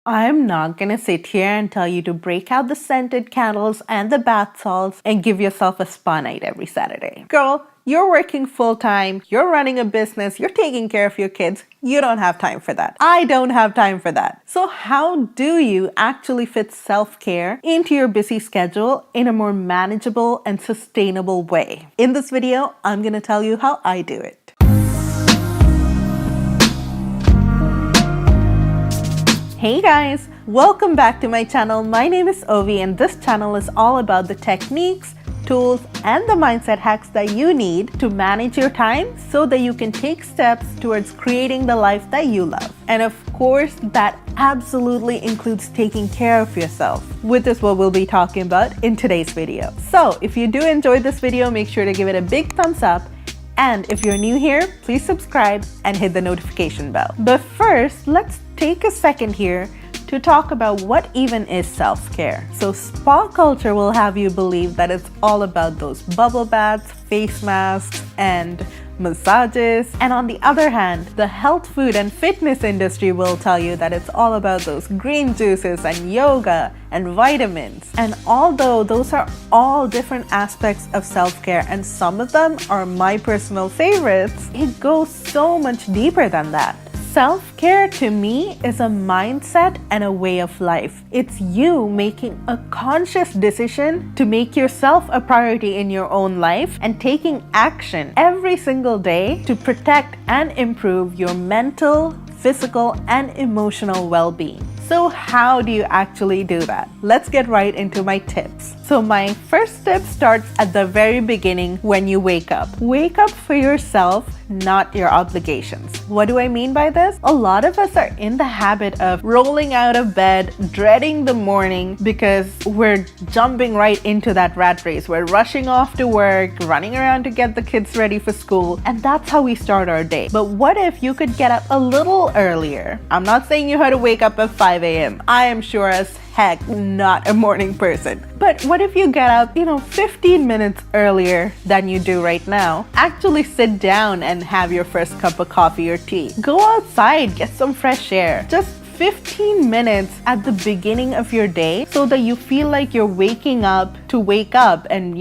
I'm not gonna sit here and tell you to break out the scented candles and the bath salts and give yourself a spa night every Saturday. Girl, you're working full-time, you're running a business, you're taking care of your kids. You don't have time for that. I don't have time for that. So how do you actually fit self-care into your busy schedule in a more manageable and sustainable way? In this video, I'm gonna tell you how I do it. Hey guys, welcome back to my channel. My name is Ovi and this channel is all about the techniques, tools, and the mindset hacks that you need to manage your time so that you can take steps towards creating the life that you love. And of course, that absolutely includes taking care of yourself, which is what we'll be talking about in today's video. So if you do enjoy this video, make sure to give it a big thumbs up. And if you're new here, please subscribe and hit the notification bell. But first, let's take a second here to talk about what even is self-care. So spa culture will have you believe that it's all about those bubble baths, face masks, and massages. And on the other hand, the health food and fitness industry will tell you that it's all about those green juices and yoga and vitamins. And although those are all different aspects of self-care and some of them are my personal favorites, it goes so much deeper than that. Self-care to me is a mindset and a way of life. It's you making a conscious decision to make yourself a priority in your own life and taking action every single day to protect and improve your mental, physical, and emotional well-being. So how do you actually do that? Let's get right into my tips. So my first tip starts at the very beginning when you wake up. Wake up for yourself, not your obligations. What do I mean by this? A lot of us are in the habit of rolling out of bed, dreading the morning because we're jumping right into that rat race. We're rushing off to work, running around to get the kids ready for school, and that's how we start our day. But what if you could get up a little earlier? I'm not saying you had to wake up at 5 a.m. I am sure as heck not a morning person. But what if you get up, 15 minutes earlier than you do right now? Actually sit down and have your first cup of coffee or tea. Go outside, get some fresh air. Just 15 minutes at the beginning of your day so that you feel like you're waking up to wake up and,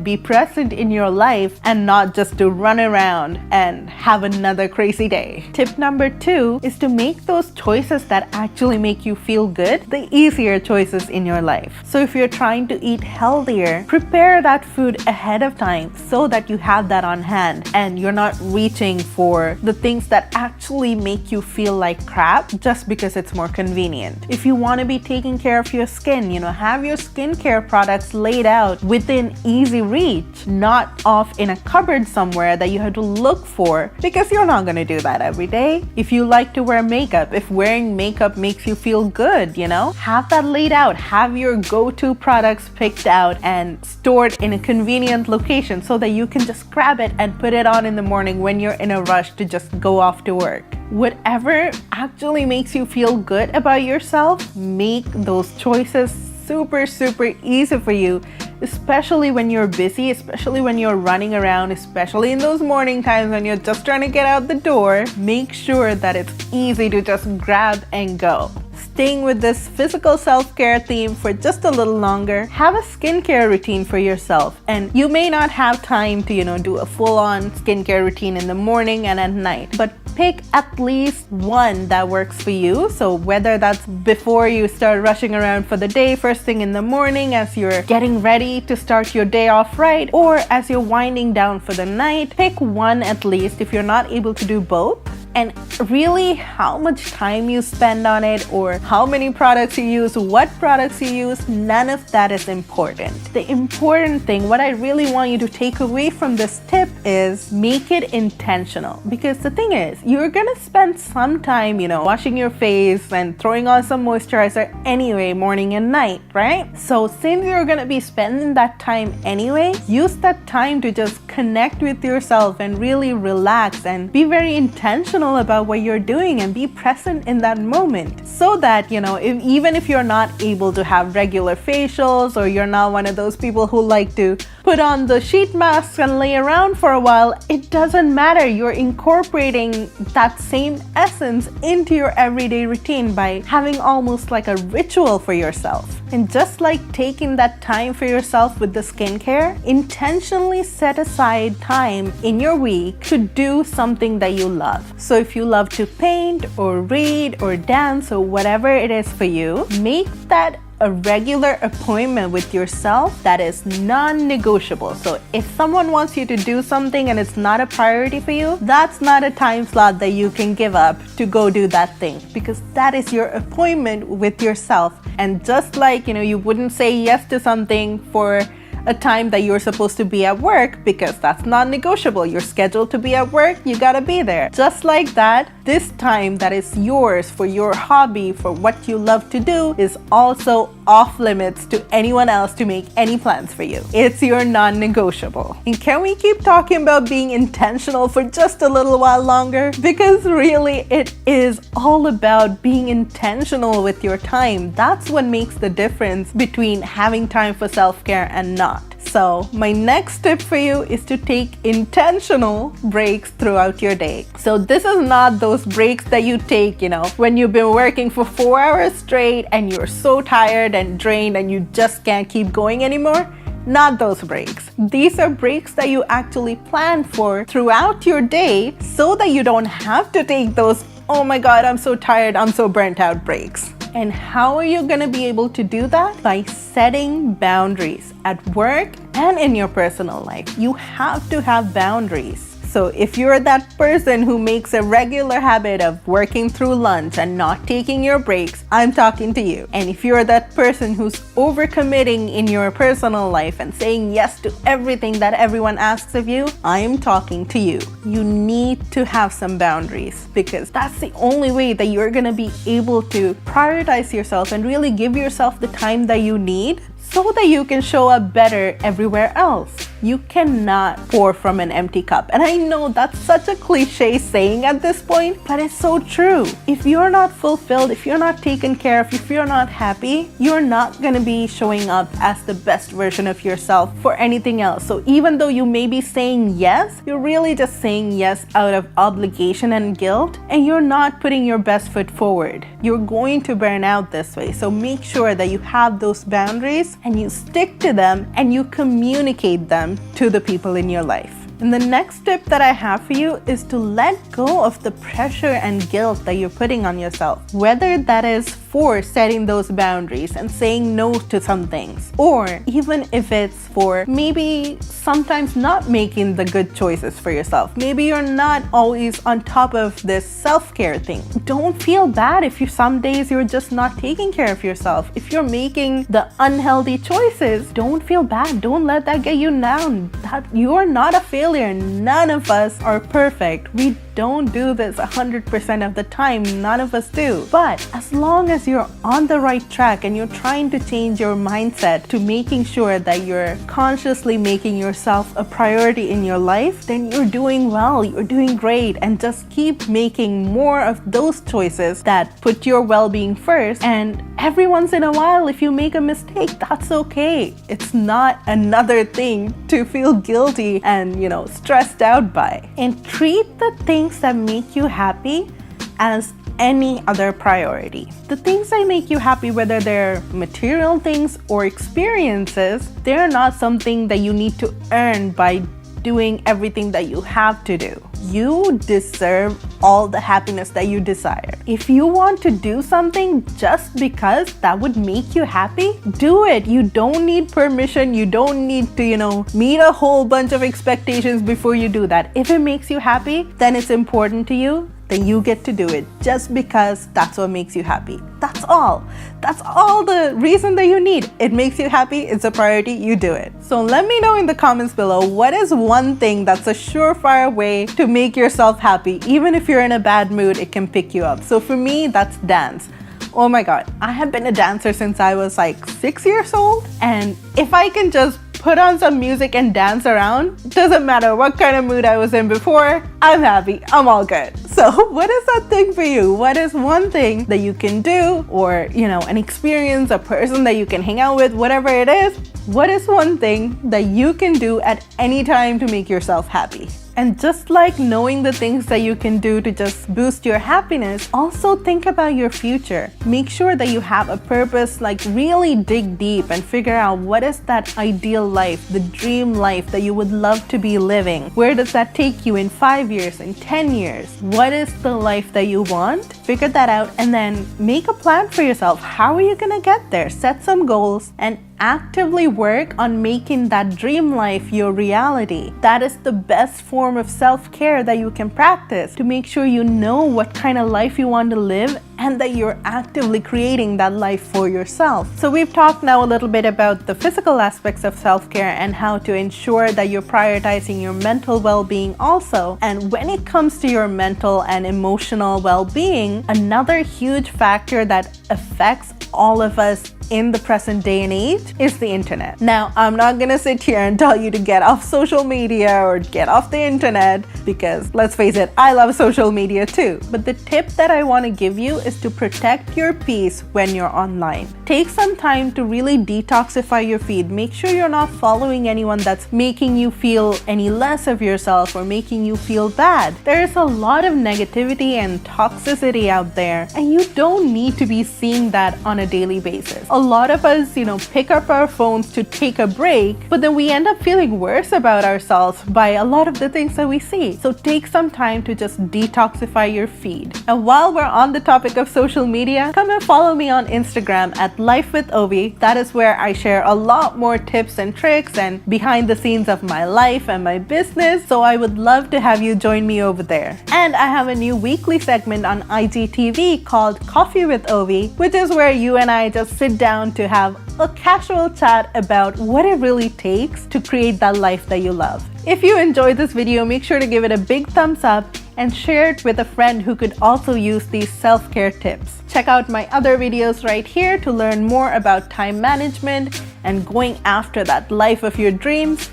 be present in your life and not just to run around and have another crazy day. Tip number 2 is to make those choices that actually make you feel good the easier choices in your life. So if you're trying to eat healthier, prepare that food ahead of time so that you have that on hand and you're not reaching for the things that actually make you feel like crap just because it's more convenient. If you want to be taking care of your skin, have your skincare products laid out within easy reach, not off in a cupboard somewhere that you have to look for because you're not going to do that every day. If you like to wear makeup, if wearing makeup makes you feel good, have that laid out. Have your go-to products picked out and stored in a convenient location so that you can just grab it and put it on in the morning when you're in a rush to just go off to work. Whatever actually makes you feel good about yourself, make those choices super easy for you, especially when you're busy, especially when you're running around, especially in those morning times when you're just trying to get out the door. Make sure that it's easy to just grab and go. Staying with this physical self-care theme for just a little longer, have a skincare routine for yourself. And you may not have time to, do a full-on skincare routine in the morning and at night, but pick at least one that works for you. So whether that's before you start rushing around for the day, first thing in the morning as you're getting ready to start your day off right, or as you're winding down for the night, pick one at least if you're not able to do both. And really how much time you spend on it or how many products you use, what products you use, none of that is important. The important thing, what I really want you to take away from this tip is make it intentional. Because the thing is, you're gonna spend some time, washing your face and throwing on some moisturizer anyway, morning and night, right? So since you're gonna be spending that time anyway, use that time to just connect with yourself and really relax and be very intentional intentional about what you're doing and be present in that moment, so that, even if you're not able to have regular facials or you're not one of those people who like to put on the sheet masks and lay around for a while, it doesn't matter. You're incorporating that same essence into your everyday routine by having almost like a ritual for yourself. And just like taking that time for yourself with the skincare, intentionally set aside time in your week to do something that you love. So if you love to paint or read or dance or whatever it is for you, make that a regular appointment with yourself that is non-negotiable. So if someone wants you to do something and it's not a priority for you, that's not a time slot that you can give up to go do that thing, because that is your appointment with yourself. And just like, you wouldn't say yes to something for a time that you're supposed to be at work, because that's non-negotiable. You're scheduled to be at work, you gotta be there. Just like that, this time that is yours for your hobby, for what you love to do, is also off limits to anyone else to make any plans for you. It's your non-negotiable. And can we keep talking about being intentional for just a little while longer? Because really, it is all about being intentional with your time. That's what makes the difference between having time for self-care and not. So my next tip for you is to take intentional breaks throughout your day. So this is not those breaks that you take, when you've been working for 4 hours straight and you're so tired and drained and you just can't keep going anymore. Not those breaks. These are breaks that you actually plan for throughout your day so that you don't have to take those, oh my God, I'm so tired, I'm so burnt out breaks. And how are you going to be able to do that? By setting boundaries at work and in your personal life. You have to have boundaries. So if you're that person who makes a regular habit of working through lunch and not taking your breaks, I'm talking to you. And if you're that person who's overcommitting in your personal life and saying yes to everything that everyone asks of you, I'm talking to you. You need to have some boundaries, because that's the only way that you're gonna be able to prioritize yourself and really give yourself the time that you need so that you can show up better everywhere else. You cannot pour from an empty cup. And I know that's such a cliche saying at this point, but it's so true. If you're not fulfilled, if you're not taken care of, if you're not happy, you're not gonna be showing up as the best version of yourself for anything else. So even though you may be saying yes, you're really just saying yes out of obligation and guilt, and you're not putting your best foot forward. You're going to burn out this way. So make sure that you have those boundaries and you stick to them and you communicate them to the people in your life. And the next tip that I have for you is to let go of the pressure and guilt that you're putting on yourself, whether that is for setting those boundaries and saying no to some things, or even if it's for maybe sometimes not making the good choices for yourself. Maybe you're not always on top of this self-care thing. Don't feel bad if some days you're just not taking care of yourself. If you're making the unhealthy choices, don't feel bad. Don't let that get you down. That you're not a failure. None of us are perfect. We don't do this 100% of the time. None of us do. But as long as you're on the right track and you're trying to change your mindset to making sure that you're consciously making yourself a priority in your life, then you're doing well. You're doing great. And just keep making more of those choices that put your well-being first. And every once in a while, if you make a mistake, that's okay. It's not another thing to feel guilty and, stressed out by. And treat the things that make you happy as any other priority. The things that make you happy, whether they're material things or experiences, they're not something that you need to earn by doing everything that you have to do. You deserve all the happiness that you desire. If you want to do something just because that would make you happy, do it. You don't need permission. You don't need to, meet a whole bunch of expectations before you do that. If it makes you happy, then it's important to you, then you get to do it just because that's what makes you happy. That's all. That's all the reason that you need. It makes you happy. It's a priority. You do it. So let me know in the comments below, what is one thing that's a surefire way to make yourself happy? Even if you're in a bad mood, it can pick you up. So for me, that's dance. Oh my God, I have been a dancer since I was like 6 years old. And if I can just put on some music and dance around. Doesn't matter what kind of mood I was in before, I'm happy, I'm all good. So what is that thing for you? What is one thing that you can do, or an experience, a person that you can hang out with, whatever it is? What is one thing that you can do at any time to make yourself happy? And just like knowing the things that you can do to just boost your happiness, also think about your future. Make sure that you have a purpose, like really dig deep and figure out what is that ideal life, the dream life that you would love to be living. Where does that take you in 5 years, in 10 years? What is the life that you want? Figure that out and then make a plan for yourself. How are you gonna get there? Set some goals and actively work on making that dream life your reality. That is the best form of self-care that you can practice to make sure you know what kind of life you want to live and that you're actively creating that life for yourself. So we've talked now a little bit about the physical aspects of self-care and how to ensure that you're prioritizing your mental well-being also. And when it comes to your mental and emotional well-being, another huge factor that affects all of us in the present day and age is the internet. Now, I'm not gonna sit here and tell you to get off social media or get off the internet, because let's face it, I love social media too. But the tip that I want to give you is to protect your peace when you're online. Take some time to really detoxify your feed. Make sure you're not following anyone that's making you feel any less of yourself or making you feel bad. There is a lot of negativity and toxicity out there, and you don't need to be seeing that on a daily basis. A lot of us, pick up our phones to take a break, but then we end up feeling worse about ourselves by a lot of the things that we see. So take some time to just detoxify your feed. And while we're on the topic of social media, come and follow me on Instagram at Life with Ovi. That is where I share a lot more tips and tricks and behind the scenes of my life and my business. So I would love to have you join me over there. And I have a new weekly segment on IGTV called Coffee with Ovi, which is where you and I just sit down to have a casual chat about what it really takes to create that life that you love. If you enjoyed this video, make sure to give it a big thumbs up and share it with a friend who could also use these self-care tips. Check out my other videos right here to learn more about time management and going after that life of your dreams.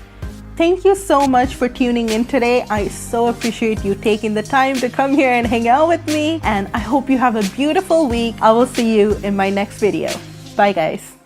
Thank you so much for tuning in today. I so appreciate you taking the time to come here and hang out with me, and I hope you have a beautiful week. I will see you in my next video. Bye guys.